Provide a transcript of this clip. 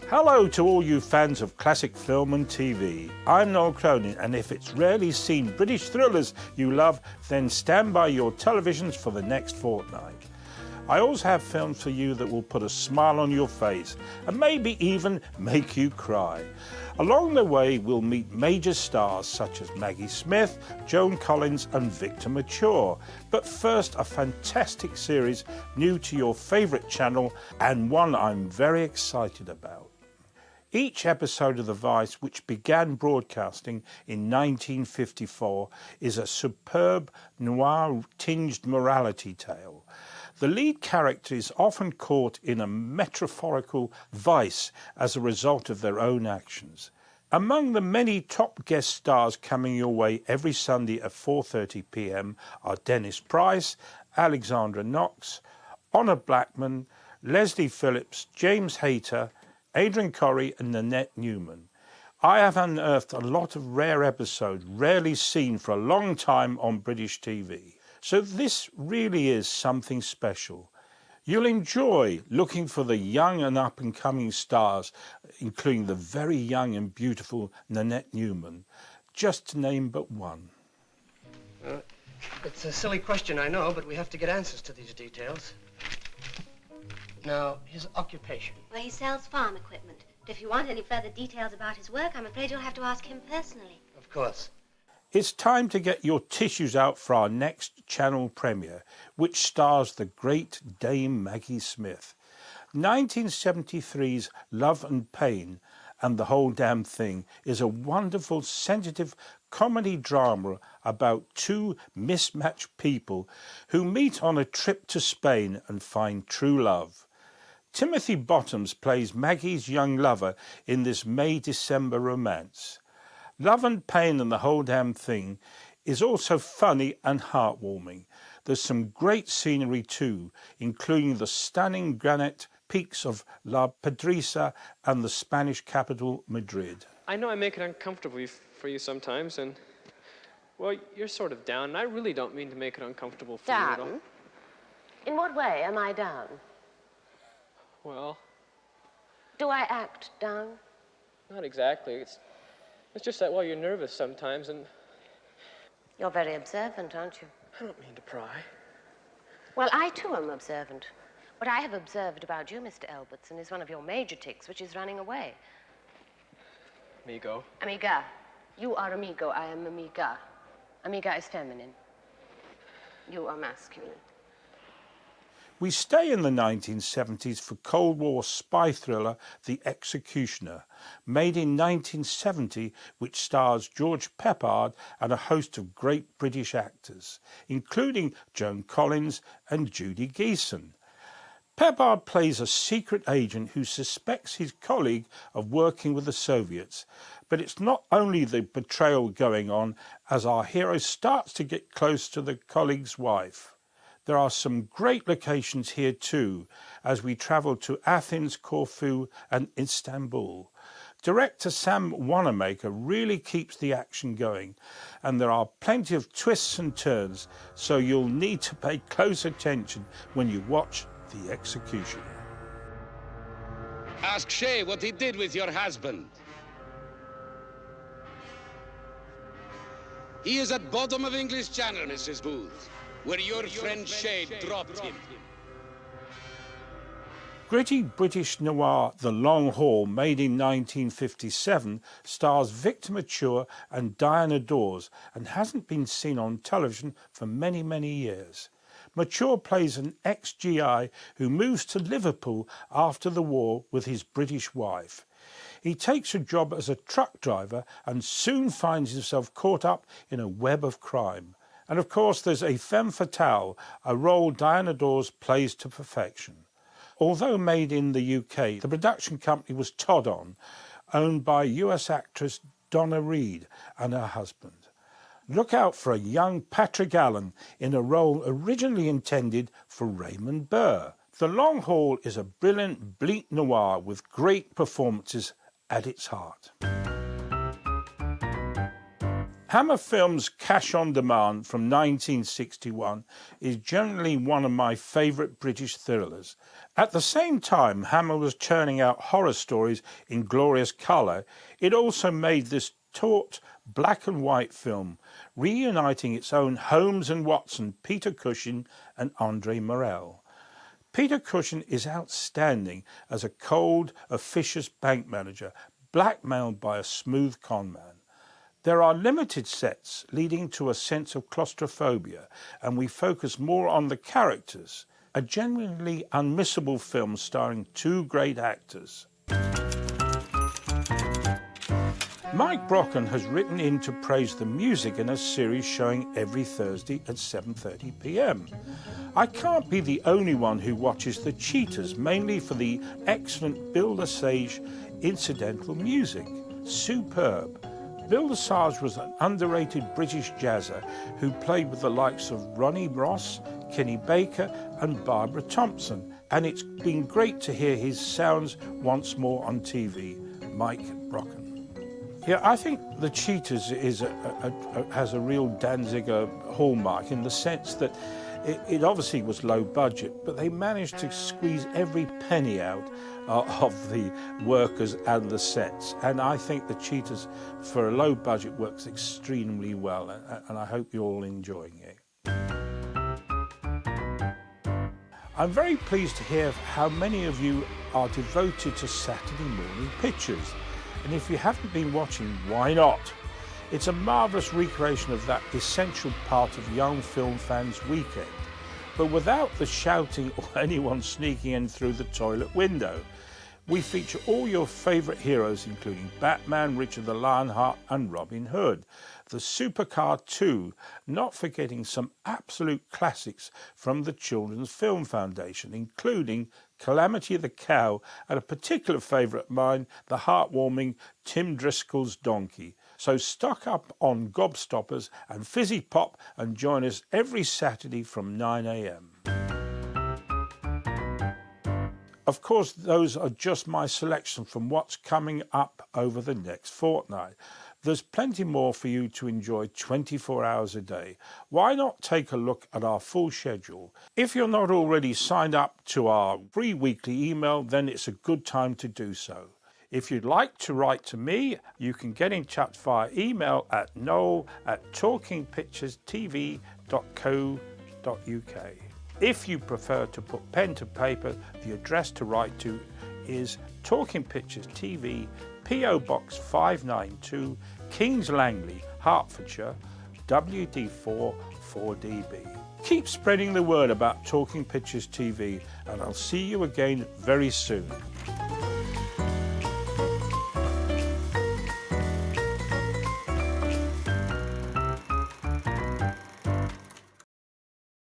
Hello to all you fans of classic film and TV. I'm Noel Cronin, and if it's rarely seen British thrillers you love, then stand by your televisions for the next fortnight. I always have films for you that will put a smile on your face and maybe even make you cry. Along the way, we'll meet major stars such as Maggie Smith, Joan Collins and Victor Mature. But first, a fantastic series new to your favourite channel and one I'm very excited about. Each episode of The Vice, which began broadcasting in 1954, is a superb noir-tinged morality tale. The lead character is often caught in a metaphorical vice as a result of their own actions. Among the many top guest stars coming your way every Sunday at 4:30 p.m. are Dennis Price, Alexandra Knox, Honor Blackman, Leslie Phillips, James Hayter, Adrian Corrie and Nanette Newman. I have unearthed a lot of rare episodes rarely seen for a long time on British TV. So this really is something special. You'll enjoy looking for the young and up-and-coming stars, including the very young and beautiful Nanette Newman, just to name but one. It's a silly question, I know, but we have to get answers to these details. Now, his occupation. Well, he sells farm equipment. But if you want any further details about his work, I'm afraid you'll have to ask him personally. Of course. It's time to get your tissues out for our next channel premiere, which stars the great Dame Maggie Smith. 1973's Love and Pain and the Whole Damn Thing is a wonderful, sensitive comedy drama about two mismatched people who meet on a trip to Spain and find true love. Timothy Bottoms plays Maggie's young lover in this May-December romance. Love and Pain and the Whole Damn Thing is also funny and heartwarming. There's some great scenery too, including the stunning granite peaks of La Pedrisa and the Spanish capital, Madrid. I know I make it uncomfortable for you sometimes, and, well, you're sort of down, and I really don't mean to make it uncomfortable for you at all. Down? In what way am I down? Well... Do I act down? Not exactly. It's just that, well, you're nervous sometimes, and... You're very observant, aren't you? I don't mean to pry. Well, I too am observant. What I have observed about you, Mr. Elbertson, is one of your major tics, which is running away. Amigo. Amiga. You are amigo, I am amiga. Amiga is feminine. You are masculine. We stay in the 1970s for Cold War spy thriller The Executioner, made in 1970, which stars George Peppard and a host of great British actors, including Joan Collins and Judy Geeson. Peppard plays a secret agent who suspects his colleague of working with the Soviets, but it's not only the betrayal going on as our hero starts to get close to the colleague's wife. There are some great locations here too, as we travel to Athens, Corfu and Istanbul. Director Sam Wanamaker really keeps the action going, and there are plenty of twists and turns, so you'll need to pay close attention when you watch The Executioner. Ask Shay what he did with your husband. He is at bottom of English Channel, Mrs. Booth, where your friend Shay dropped him. Gritty British noir The Long Haul, made in 1957, stars Victor Mature and Diana Dawes and hasn't been seen on television for many, many years. Mature plays an ex-GI who moves to Liverpool after the war with his British wife. He takes a job as a truck driver and soon finds himself caught up in a web of crime. And of course there's a femme fatale, a role Diana Dawes plays to perfection. Although made in the UK, the production company was Todd On, owned by US actress Donna Reed and her husband. Look out for a young Patrick Allen in a role originally intended for Raymond Burr. The Long Haul is a brilliant bleak noir with great performances at its heart. Hammer Films' Cash on Demand from 1961 is generally one of my favourite British thrillers. At the same time Hammer was churning out horror stories in glorious colour, it also made this taut black and white film, reuniting its own Holmes and Watson, Peter Cushing and Andre Morel. Peter Cushing is outstanding as a cold, officious bank manager, blackmailed by a smooth conman. There are limited sets leading to a sense of claustrophobia, and we focus more on the characters. A genuinely unmissable film starring two great actors. Mike Brocken has written in to praise the music in a series showing every Thursday at 7:30 p.m. I can't be the only one who watches The Cheaters, mainly for the excellent Bill Lesage incidental music. Superb. Bill Lesage was an underrated British jazzer who played with the likes of Ronnie Ross, Kenny Baker and Barbara Thompson, and it's been great to hear his sounds once more on TV. Mike Brocken. Yeah, I think The Cheaters has a real Danziger hallmark in the sense that it obviously was low budget, but they managed to squeeze every penny out of the workers and the sets. And I think The Cheaters, for a low budget, works extremely well, and I hope you're all enjoying it. I'm very pleased to hear how many of you are devoted to Saturday morning pictures. And if you haven't been watching, why not? It's a marvellous recreation of that essential part of young film fans' weekend, but without the shouting or anyone sneaking in through the toilet window. We feature all your favourite heroes, including Batman, Richard the Lionheart and Robin Hood. The Supercar 2, not forgetting some absolute classics from the Children's Film Foundation, including Calamity the Cow and a particular favourite of mine, the heartwarming Tim Driscoll's Donkey. So stock up on Gobstoppers and Fizzy Pop and join us every Saturday from 9 a.m. Of course, those are just my selection from what's coming up over the next fortnight. There's plenty more for you to enjoy 24 hours a day. Why not take a look at our full schedule? If you're not already signed up to our free weekly email, then it's a good time to do so. If you'd like to write to me, you can get in touch via email at noel@talkingpicturestv.co.uk. If you prefer to put pen to paper, the address to write to is Talking Pictures TV, P.O. Box 592, Kings Langley, Hertfordshire, WD4 4DB. Keep spreading the word about Talking Pictures TV, and I'll see you again very soon.